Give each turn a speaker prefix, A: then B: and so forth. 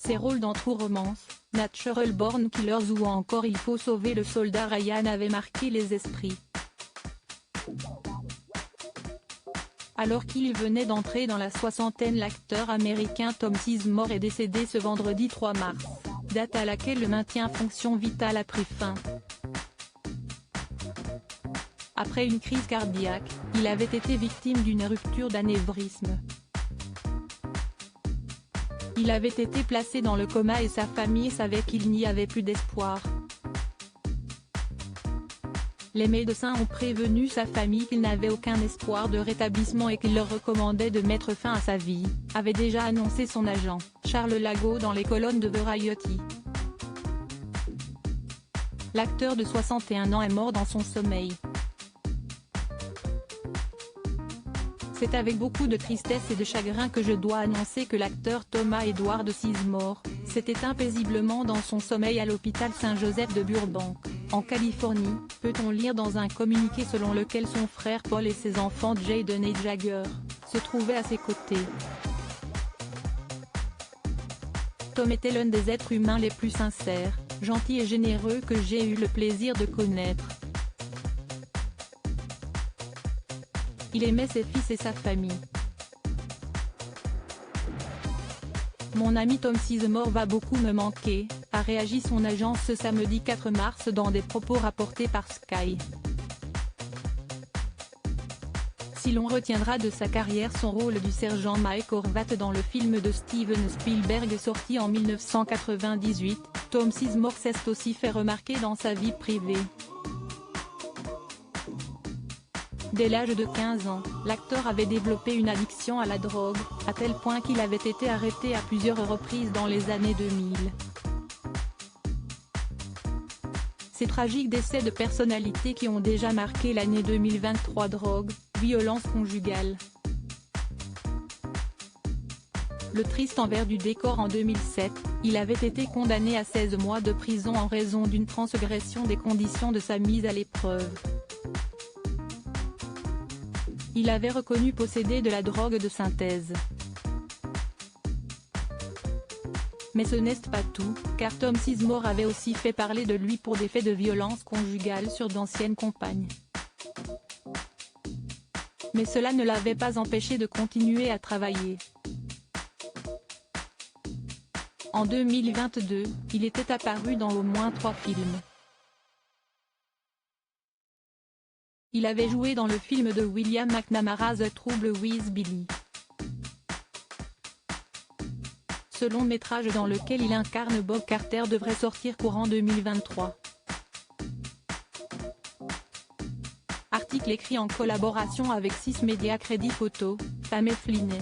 A: Ses rôles dans True Romance, Natural Born Killers ou encore Il faut sauver le soldat Ryan avaient marqué les esprits. Alors qu'il venait d'entrer dans la soixantaine, l'acteur américain Tom Sizemore est décédé ce vendredi 3 mars, date à laquelle le maintien en fonction vitale a pris fin. Après une crise cardiaque, il avait été victime d'une rupture d'anévrisme. Il avait été placé dans le coma et sa famille savait qu'il n'y avait plus d'espoir. Les médecins ont prévenu sa famille qu'il n'avait aucun espoir de rétablissement et qu'il leur recommandait de mettre fin à sa vie, avait déjà annoncé son agent, Charles Lago dans les colonnes de Variety. L'acteur de 61 ans est mort dans son sommeil. C'est avec beaucoup de tristesse et de chagrin que je dois annoncer que l'acteur Thomas Edward Sizemore s'est éteint paisiblement dans son sommeil à l'hôpital Saint-Joseph de Burbank, en Californie, peut-on lire dans un communiqué selon lequel son frère Paul et ses enfants Jaden et Jagger se trouvaient à ses côtés. Tom était l'un des êtres humains les plus sincères, gentils et généreux que j'ai eu le plaisir de connaître. Il aimait ses fils et sa famille. Mon ami Tom Sizemore va beaucoup me manquer, a réagi son agent ce samedi 4 mars dans des propos rapportés par Sky. Si l'on retiendra de sa carrière son rôle du sergent Mike Horvat dans le film de Steven Spielberg sorti en 1998, Tom Sizemore s'est aussi fait remarquer dans sa vie privée. Dès l'âge de 15 ans, l'acteur avait développé une addiction à la drogue, à tel point qu'il avait été arrêté à plusieurs reprises dans les années 2000. Ces tragiques décès de personnalités qui ont déjà marqué l'année 2023. Drogue, violence conjugale. Le triste envers du décor. En 2007, il avait été condamné à 16 mois de prison en raison d'une transgression des conditions de sa mise à l'épreuve. Il avait reconnu posséder de la drogue de synthèse. Mais ce n'est pas tout, car Tom Sizemore avait aussi fait parler de lui pour des faits de violence conjugale sur d'anciennes compagnes. Mais cela ne l'avait pas empêché de continuer à travailler. En 2022, il était apparu dans au moins 3 films. Il avait joué dans le film de William McNamara The Trouble with Billy. Ce long métrage dans lequel il incarne Bob Carter devrait sortir courant 2023. Article écrit en collaboration avec 6 Media Crédit Photo, Pam et Flinney.